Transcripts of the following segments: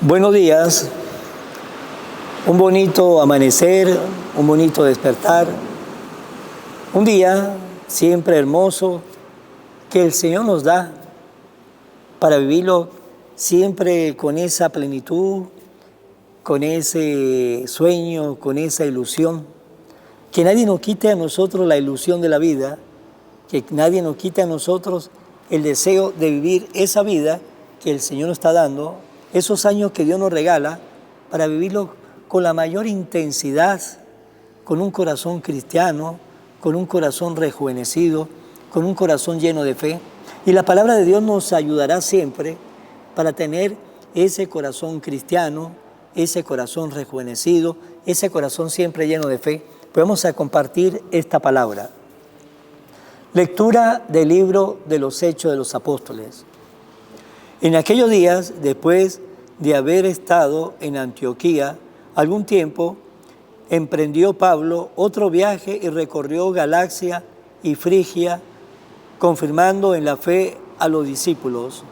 Buenos días, un bonito amanecer, un bonito despertar, un día siempre hermoso que el Señor nos da para vivirlo siempre con esa plenitud, con ese sueño, con esa ilusión. Que nadie nos quite a nosotros la ilusión de la vida, que nadie nos quite a nosotros el deseo de vivir esa vida que el Señor nos está dando, esos años que Dios nos regala para vivirlo con la mayor intensidad, con un corazón cristiano, con un corazón rejuvenecido, con un corazón lleno de fe. Y la palabra de Dios nos ayudará siempre para tener ese corazón cristiano, ese corazón rejuvenecido, ese corazón siempre lleno de fe. Pues vamos a compartir esta palabra. Lectura del libro de los Hechos de los Apóstoles. En aquellos días, después de haber estado en Antioquía algún tiempo, emprendió Pablo otro viaje y recorrió Galacia y Frigia, confirmando en la fe a los discípulos.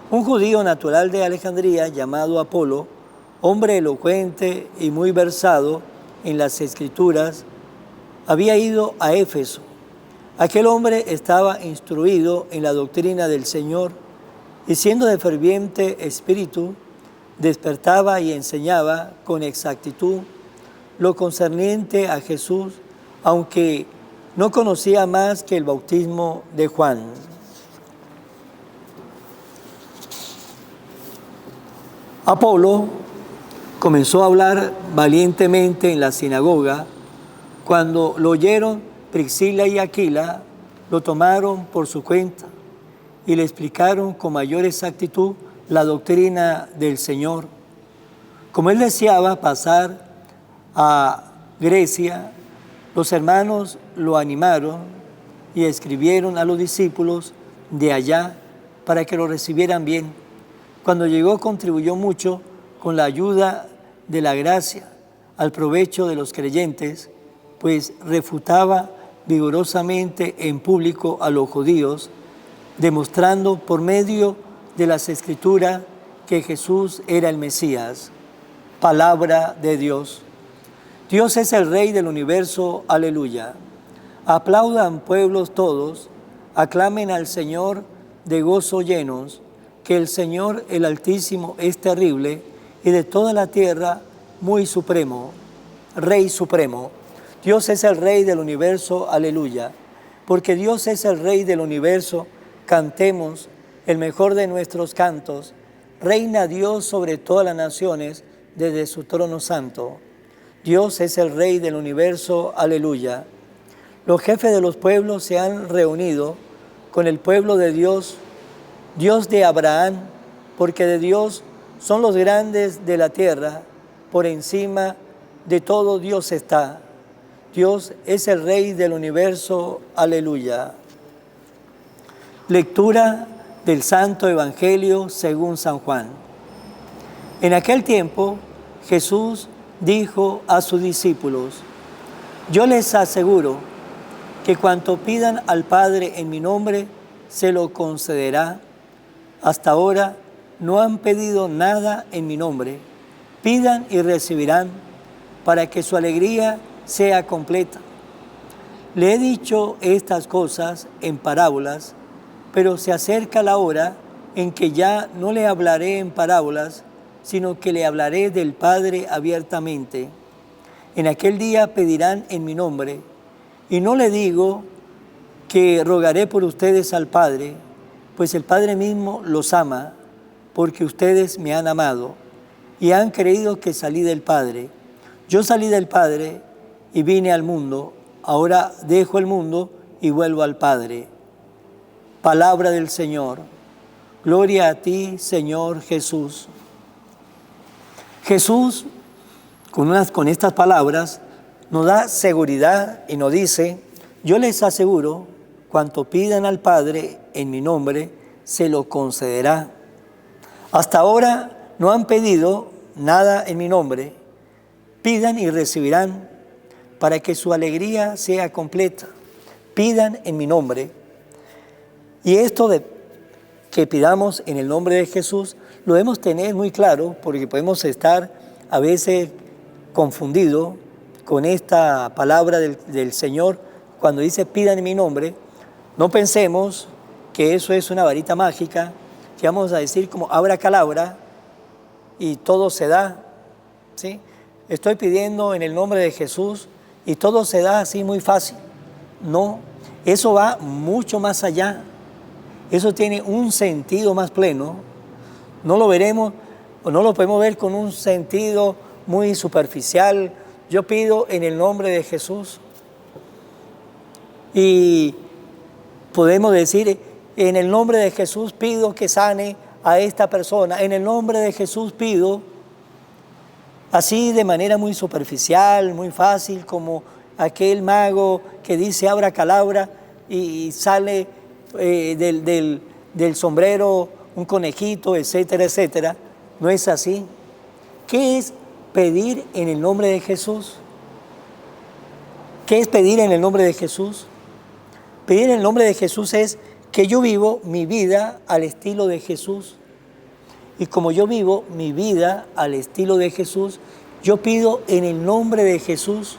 Un judío natural de Alejandría, llamado Apolo, hombre elocuente y muy versado en las Escrituras, había ido a Éfeso. Aquel hombre estaba instruido en la doctrina del Señor y siendo de ferviente espíritu, despertaba y enseñaba con exactitud lo concerniente a Jesús, aunque no conocía más que el bautismo de Juan. Apolo comenzó a hablar valientemente en la sinagoga. Cuando lo oyeron, Priscila y Aquila lo tomaron por su cuenta y le explicaron con mayor exactitud la doctrina del Señor. Como él deseaba pasar a Grecia, los hermanos lo animaron y escribieron a los discípulos de allá para que lo recibieran bien. Cuando llegó, contribuyó mucho con la ayuda de la gracia al provecho de los creyentes, pues refutaba vigorosamente en público a los judíos, demostrando por medio de las Escrituras que Jesús era el Mesías. Palabra de Dios. Dios es el Rey del universo, aleluya. Aplaudan pueblos todos, aclamen al Señor de gozo llenos, que el Señor el Altísimo es terrible y de toda la tierra muy supremo, Rey supremo. Dios es el Rey del universo, aleluya. Porque Dios es el Rey del universo, cantemos el mejor de nuestros cantos. Reina Dios sobre todas las naciones desde su trono santo. Dios es el Rey del universo, aleluya. Los jefes de los pueblos se han reunido con el pueblo de Dios, Dios de Abraham, porque de Dios son los grandes de la tierra, por encima de todo Dios está. Dios es el Rey del universo, aleluya. Lectura del Santo Evangelio según San Juan. En aquel tiempo, Jesús dijo a sus discípulos: yo les aseguro que cuanto pidan al Padre en mi nombre, se lo concederá. Hasta ahora no han pedido nada en mi nombre. Pidan y recibirán, para que su alegría sea completa. Le he dicho estas cosas en parábolas, pero se acerca la hora en que ya no le hablaré en parábolas, sino que le hablaré del Padre abiertamente. En aquel día pedirán en mi nombre, y no le digo que rogaré por ustedes al Padre, pues el Padre mismo los ama, porque ustedes me han amado y han creído que salí del Padre. Yo salí del Padre y vine al mundo, ahora dejo el mundo y vuelvo al Padre. Palabra del Señor. Gloria a ti, Señor Jesús. Jesús, con estas palabras, nos da seguridad y nos dice: yo les aseguro, cuanto pidan al Padre en mi nombre, se lo concederá. Hasta ahora no han pedido nada en mi nombre. Pidan y recibirán, para que su alegría sea completa. Pidan en mi nombre. Y esto de que pidamos en el nombre de Jesús, lo debemos tener muy claro porque podemos estar a veces confundidos con esta palabra del Señor cuando dice pidan en mi nombre. No pensemos que eso es una varita mágica, que vamos a decir como abracadabra y todo se da, ¿sí? Estoy pidiendo en el nombre de Jesús y todo se da así muy fácil. No, eso va mucho más allá. Eso tiene un sentido más pleno. No lo veremos o no lo podemos ver con un sentido muy superficial. Yo pido en el nombre de Jesús y podemos decir en el nombre de Jesús pido que sane a esta persona. En el nombre de Jesús pido, así de manera muy superficial, muy fácil, como aquel mago que dice abracadabra y sale del sombrero un conejito, etcétera, etcétera. No es así. ¿Qué es pedir en el nombre de Jesús? ¿Qué es pedir en el nombre de Jesús? Pedir en el nombre de Jesús es que yo vivo mi vida al estilo de Jesús. Y como yo vivo mi vida al estilo de Jesús, yo pido en el nombre de Jesús.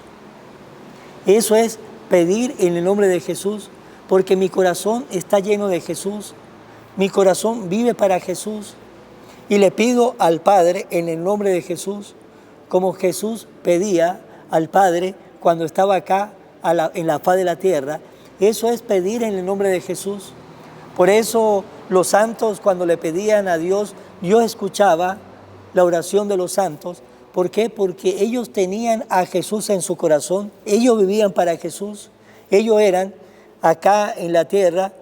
Eso es pedir en el nombre de Jesús, porque mi corazón está lleno de Jesús. Mi corazón vive para Jesús. Y le pido al Padre en el nombre de Jesús, como Jesús pedía al Padre cuando estaba acá en la faz de la tierra. Eso es pedir en el nombre de Jesús. Por eso los santos, cuando le pedían a Dios, Dios escuchaba la oración de los santos. ¿Por qué? Porque ellos tenían a Jesús en su corazón. Ellos vivían para Jesús. Ellos eran acá en la tierra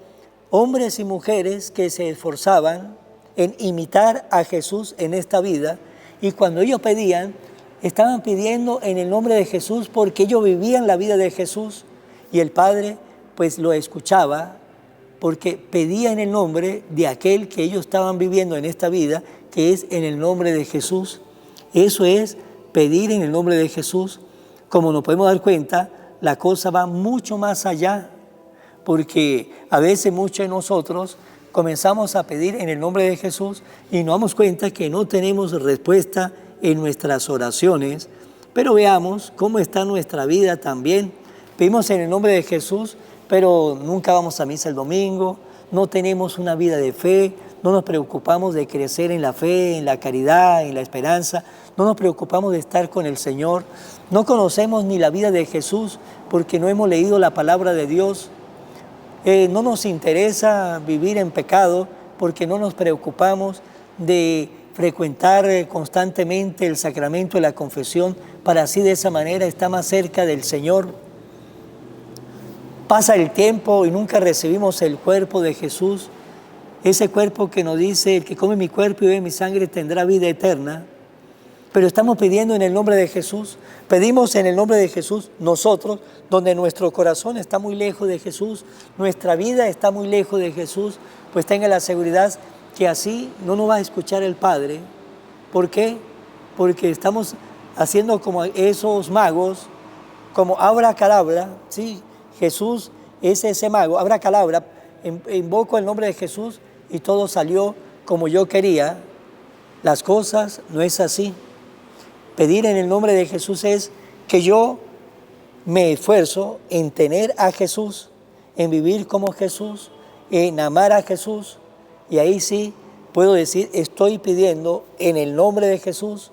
hombres y mujeres que se esforzaban en imitar a Jesús en esta vida. Y cuando ellos pedían, estaban pidiendo en el nombre de Jesús porque ellos vivían la vida de Jesús. Y el Padre pues lo escuchaba porque pedía en el nombre de aquel que ellos estaban viviendo en esta vida, que es en el nombre de Jesús. Eso es pedir en el nombre de Jesús. Como nos podemos dar cuenta, la cosa va mucho más allá, porque a veces muchos de nosotros comenzamos a pedir en el nombre de Jesús y nos damos cuenta que no tenemos respuesta en nuestras oraciones. Pero veamos cómo está nuestra vida también. Pedimos en el nombre de Jesús, pero nunca vamos a misa el domingo, no tenemos una vida de fe, no nos preocupamos de crecer en la fe, en la caridad, en la esperanza, no nos preocupamos de estar con el Señor, no conocemos ni la vida de Jesús porque no hemos leído la palabra de Dios, no nos interesa vivir en pecado porque no nos preocupamos de frecuentar constantemente el sacramento de la confesión para así de esa manera estar más cerca del Señor. Pasa el tiempo y nunca recibimos el cuerpo de Jesús, ese cuerpo que nos dice, el que come mi cuerpo y bebe mi sangre tendrá vida eterna. Pero estamos pidiendo en el nombre de Jesús, pedimos en el nombre de Jesús nosotros, donde nuestro corazón está muy lejos de Jesús, nuestra vida está muy lejos de Jesús, pues tenga la seguridad que así no nos va a escuchar el Padre. ¿Por qué? Porque estamos haciendo como esos magos, como abracadabra, ¿sí? Jesús es ese mago, abracadabra, invoco el nombre de Jesús y todo salió como yo quería. Las cosas no es así. Pedir en el nombre de Jesús es que yo me esfuerzo en tener a Jesús, en vivir como Jesús, en amar a Jesús. Y ahí sí puedo decir, estoy pidiendo en el nombre de Jesús,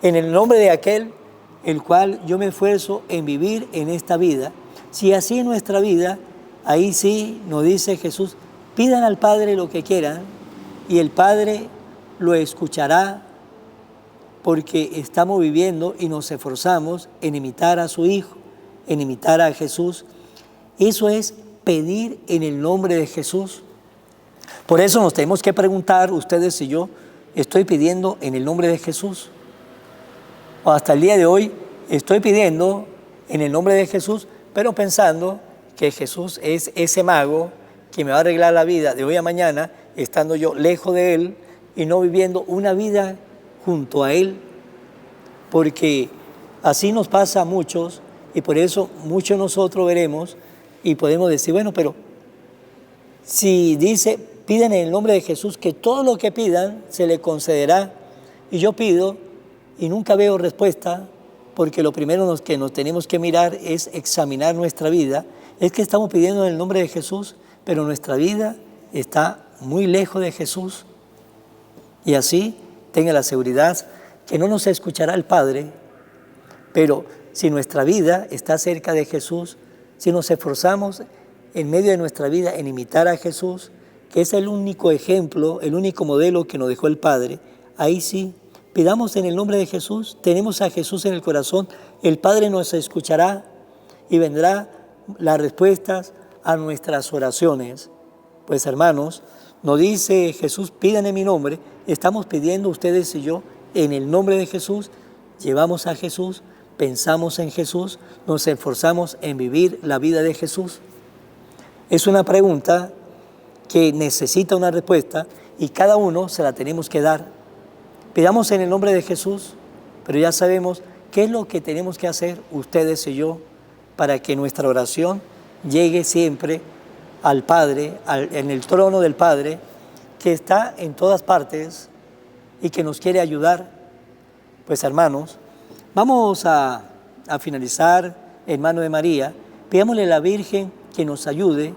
en el nombre de aquel el cual yo me esfuerzo en vivir en esta vida. Si así es nuestra vida, ahí sí nos dice Jesús, pidan al Padre lo que quieran y el Padre lo escuchará porque estamos viviendo y nos esforzamos en imitar a su Hijo, en imitar a Jesús. Eso es pedir en el nombre de Jesús. Por eso nos tenemos que preguntar, ustedes y yo, ¿estoy pidiendo en el nombre de Jesús? O hasta el día de hoy estoy pidiendo en el nombre de Jesús, pero pensando que Jesús es ese mago que me va a arreglar la vida de hoy a mañana, estando yo lejos de Él y no viviendo una vida junto a Él. Porque así nos pasa a muchos y por eso muchos de nosotros veremos y podemos decir, bueno, pero si dice piden en el nombre de Jesús que todo lo que pidan se le concederá. Y yo pido y nunca veo respuesta, porque lo primero que nos tenemos que mirar es examinar nuestra vida. Es que estamos pidiendo en el nombre de Jesús, pero nuestra vida está muy lejos de Jesús. Y así tenga la seguridad que no nos escuchará el Padre, pero si nuestra vida está cerca de Jesús, si nos esforzamos en medio de nuestra vida en imitar a Jesús, que es el único ejemplo, el único modelo que nos dejó el Padre, ahí sí, pidamos en el nombre de Jesús, tenemos a Jesús en el corazón, el Padre nos escuchará y vendrá las respuestas a nuestras oraciones. Pues hermanos, nos dice Jesús, pidan en mi nombre, estamos pidiendo ustedes y yo en el nombre de Jesús, llevamos a Jesús, pensamos en Jesús, nos esforzamos en vivir la vida de Jesús. Es una pregunta que necesita una respuesta y cada uno se la tenemos que dar. Pidamos en el nombre de Jesús, pero ya sabemos qué es lo que tenemos que hacer ustedes y yo para que nuestra oración llegue siempre al Padre, en el trono del Padre, que está en todas partes y que nos quiere ayudar. Pues hermanos, vamos a finalizar en mano de María. Pidámosle a la Virgen que nos ayude,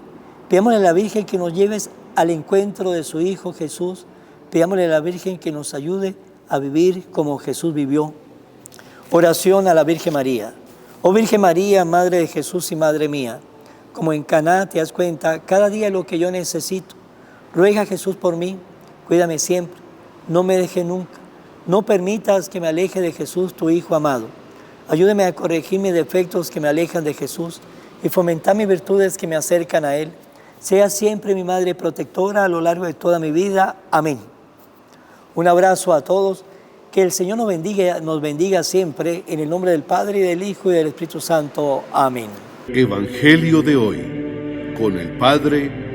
pidámosle a la Virgen que nos lleve al encuentro de su Hijo Jesús, pidámosle a la Virgen que nos ayude a vivir como Jesús vivió. Oración a la Virgen María. Oh Virgen María, Madre de Jesús y Madre mía, como en Caná te das cuenta cada día lo que yo necesito. Ruega a Jesús por mí, cuídame siempre, no me deje nunca, no permitas que me aleje de Jesús, tu Hijo amado. Ayúdame a corregir mis defectos que me alejan de Jesús y fomentar mis virtudes que me acercan a Él. Sea siempre mi Madre protectora a lo largo de toda mi vida. Amén. Un abrazo a todos. Que el Señor nos bendiga siempre, en el nombre del Padre, y del Hijo, y del Espíritu Santo. Amén. Evangelio de hoy, con el Padre